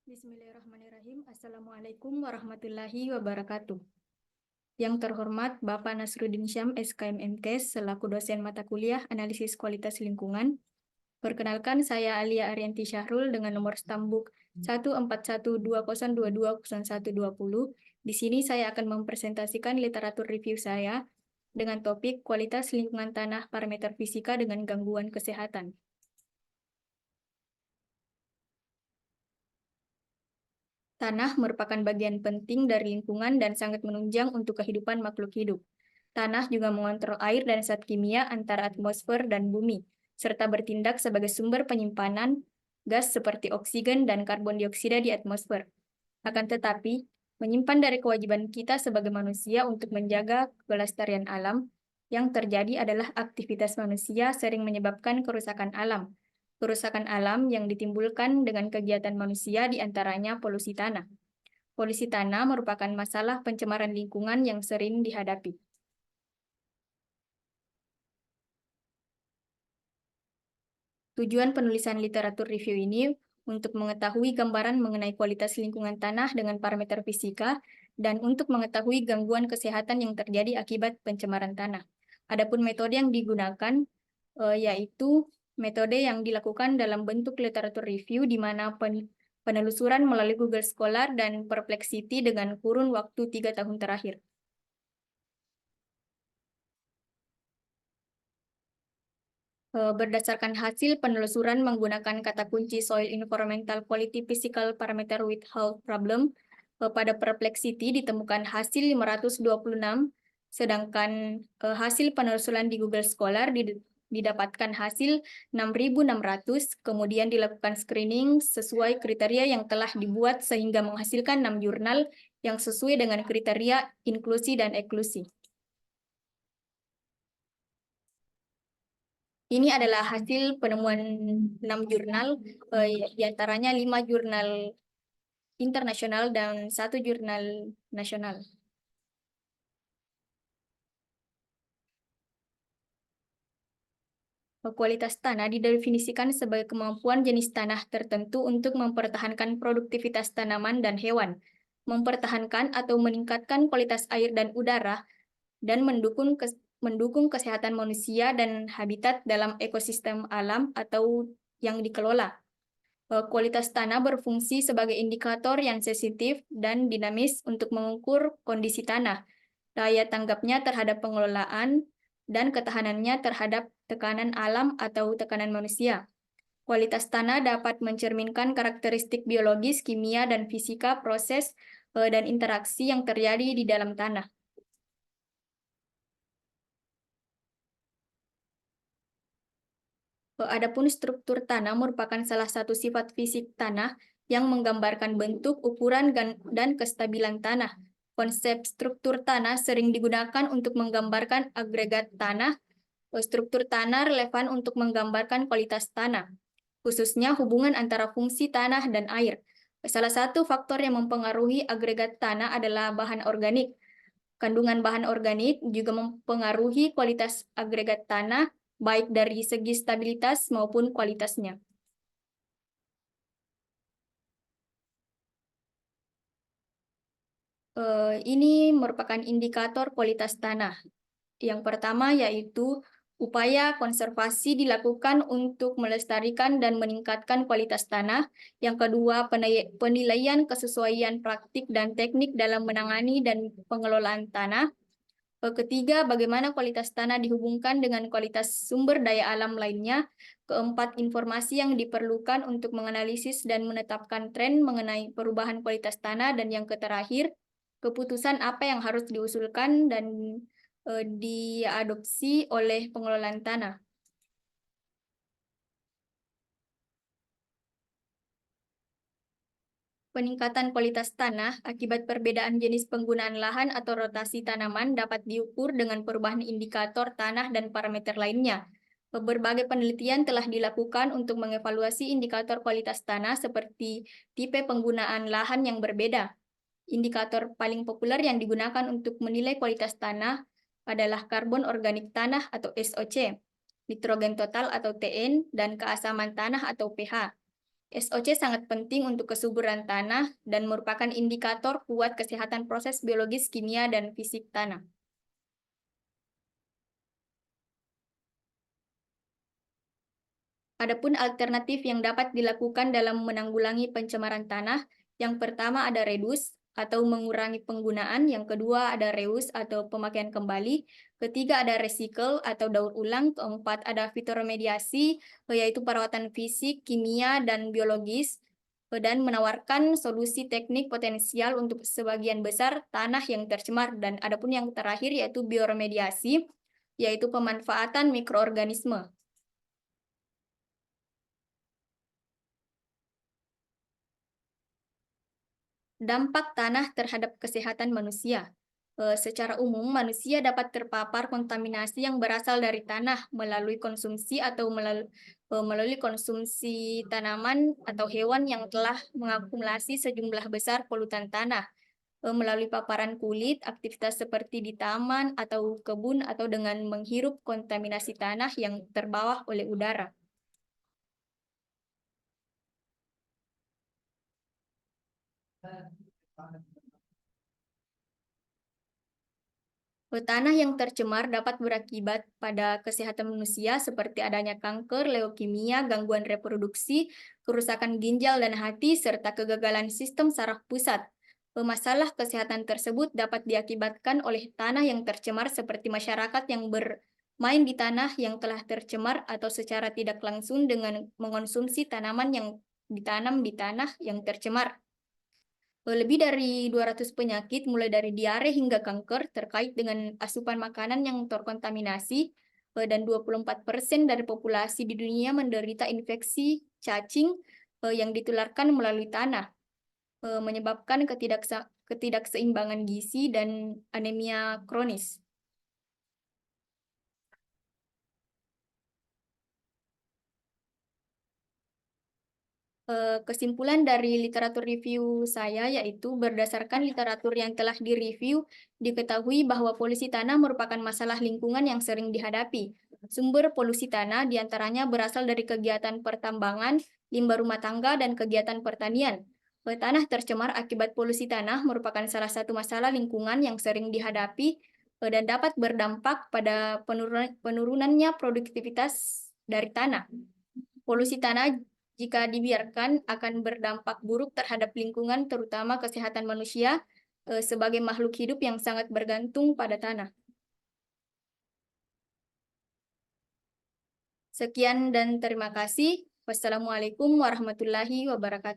Bismillahirrahmanirrahim. Assalamualaikum warahmatullahi wabarakatuh. Yang terhormat Bapak Nasruddin Syam, SKM MKes, selaku dosen mata kuliah Analisis Kualitas Lingkungan. Perkenalkan, saya Alia Arianti Syahrul dengan nomor stambuk 14120220120. Di sini saya akan mempresentasikan literatur review saya dengan topik kualitas lingkungan tanah parameter fisika dengan gangguan kesehatan. Tanah merupakan bagian penting dari lingkungan dan sangat menunjang untuk kehidupan makhluk hidup. Tanah juga mengontrol air dan zat kimia antara atmosfer dan bumi, serta bertindak sebagai sumber penyimpanan gas seperti oksigen dan karbon dioksida di atmosfer. Akan tetapi, menyimpan dari kewajiban kita sebagai manusia untuk menjaga kelestarian alam, yang terjadi adalah aktivitas manusia sering menyebabkan kerusakan alam. Kerusakan alam yang ditimbulkan dengan kegiatan manusia diantaranya polusi tanah. Polusi tanah merupakan masalah pencemaran lingkungan yang sering dihadapi. Tujuan penulisan literatur review ini untuk mengetahui gambaran mengenai kualitas lingkungan tanah dengan parameter fisika dan untuk mengetahui gangguan kesehatan yang terjadi akibat pencemaran tanah. Adapun metode yang digunakan yaitu metode yang dilakukan dalam bentuk literatur review di mana penelusuran melalui Google Scholar dan Perplexity dengan kurun waktu 3 tahun terakhir. Berdasarkan hasil penelusuran menggunakan kata kunci Soil Environmental Quality Physical Parameter with Health Problem, pada Perplexity ditemukan hasil 526, sedangkan hasil penelusuran di Google Scholar didapatkan hasil 6.600, kemudian dilakukan screening sesuai kriteria yang telah dibuat sehingga menghasilkan 6 jurnal yang sesuai dengan kriteria inklusi dan eksklusi. Ini adalah hasil penemuan 6 jurnal, diantaranya 5 jurnal internasional dan 1 jurnal nasional. Kualitas tanah didefinisikan sebagai kemampuan jenis tanah tertentu untuk mempertahankan produktivitas tanaman dan hewan, mempertahankan atau meningkatkan kualitas air dan udara, dan mendukung kesehatan manusia dan habitat dalam ekosistem alam atau yang dikelola. Kualitas tanah berfungsi sebagai indikator yang sensitif dan dinamis untuk mengukur kondisi tanah, daya tanggapnya terhadap pengelolaan, dan ketahanannya terhadap tekanan alam atau tekanan manusia. Kualitas tanah dapat mencerminkan karakteristik biologis, kimia, dan fisika proses dan interaksi yang terjadi di dalam tanah. Adapun struktur tanah merupakan salah satu sifat fisik tanah yang menggambarkan bentuk, ukuran, dan kestabilan tanah. Konsep struktur tanah sering digunakan untuk menggambarkan agregat tanah. Struktur tanah relevan untuk menggambarkan kualitas tanah, khususnya hubungan antara fungsi tanah dan air. Salah satu faktor yang mempengaruhi agregat tanah adalah bahan organik. Kandungan bahan organik juga mempengaruhi kualitas agregat tanah, baik dari segi stabilitas maupun kualitasnya. Ini merupakan indikator kualitas tanah. Yang pertama yaitu upaya konservasi dilakukan untuk melestarikan dan meningkatkan kualitas tanah. Yang kedua, penilaian kesesuaian praktik dan teknik dalam menangani dan pengelolaan tanah. Ketiga, bagaimana kualitas tanah dihubungkan dengan kualitas sumber daya alam lainnya. Keempat, informasi yang diperlukan untuk menganalisis dan menetapkan tren mengenai perubahan kualitas tanah. Dan yang terakhir, keputusan apa yang harus diusulkan dan diadopsi oleh pengelolaan tanah. Peningkatan kualitas tanah akibat perbedaan jenis penggunaan lahan atau rotasi tanaman dapat diukur dengan perubahan indikator tanah dan parameter lainnya. Berbagai penelitian telah dilakukan untuk mengevaluasi indikator kualitas tanah seperti tipe penggunaan lahan yang berbeda. Indikator paling populer yang digunakan untuk menilai kualitas tanah adalah karbon organik tanah atau SOC, nitrogen total atau TN, dan keasaman tanah atau pH. SOC sangat penting untuk kesuburan tanah dan merupakan indikator kuat kesehatan proses biologis, kimia, dan fisik tanah. Adapun alternatif yang dapat dilakukan dalam menanggulangi pencemaran tanah, yang pertama ada reduce atau mengurangi penggunaan, yang kedua ada reuse atau pemakaian kembali, ketiga ada recycle atau daur ulang, keempat ada fitoremediasi, yaitu perawatan fisik, kimia, dan biologis, dan menawarkan solusi teknik potensial untuk sebagian besar tanah yang tercemar, dan adapun yang terakhir yaitu bioremediasi, yaitu pemanfaatan mikroorganisme. Dampak tanah terhadap kesehatan manusia. Secara umum, manusia dapat terpapar kontaminasi yang berasal dari tanah melalui konsumsi atau melalui konsumsi tanaman atau hewan yang telah mengakumulasi sejumlah besar polutan tanah, melalui paparan kulit, aktivitas seperti di taman atau kebun, atau dengan menghirup kontaminasi tanah yang terbawa oleh udara. Tanah yang tercemar dapat berakibat pada kesehatan manusia seperti adanya kanker, leukemia, gangguan reproduksi, kerusakan ginjal dan hati, serta kegagalan sistem saraf pusat. Masalah kesehatan tersebut dapat diakibatkan oleh tanah yang tercemar seperti masyarakat yang bermain di tanah yang telah tercemar atau secara tidak langsung dengan mengonsumsi tanaman yang ditanam di tanah yang tercemar. Lebih dari 200 penyakit, mulai dari diare hingga kanker, terkait dengan asupan makanan yang terkontaminasi, dan 24% dari populasi di dunia menderita infeksi cacing yang ditularkan melalui tanah, menyebabkan ketidakseimbangan gizi dan anemia kronis. Kesimpulan dari literatur review saya yaitu berdasarkan literatur yang telah direview, diketahui bahwa polusi tanah merupakan masalah lingkungan yang sering dihadapi. Sumber polusi tanah diantaranya berasal dari kegiatan pertambangan, limbah rumah tangga, dan kegiatan pertanian. Tanah tercemar akibat polusi tanah merupakan salah satu masalah lingkungan yang sering dihadapi dan dapat berdampak pada penurunannya produktivitas dari tanah. Polusi tanah jika dibiarkan akan berdampak buruk terhadap lingkungan, terutama kesehatan manusia sebagai makhluk hidup yang sangat bergantung pada tanah. Sekian dan terima kasih. Wassalamualaikum warahmatullahi wabarakatuh.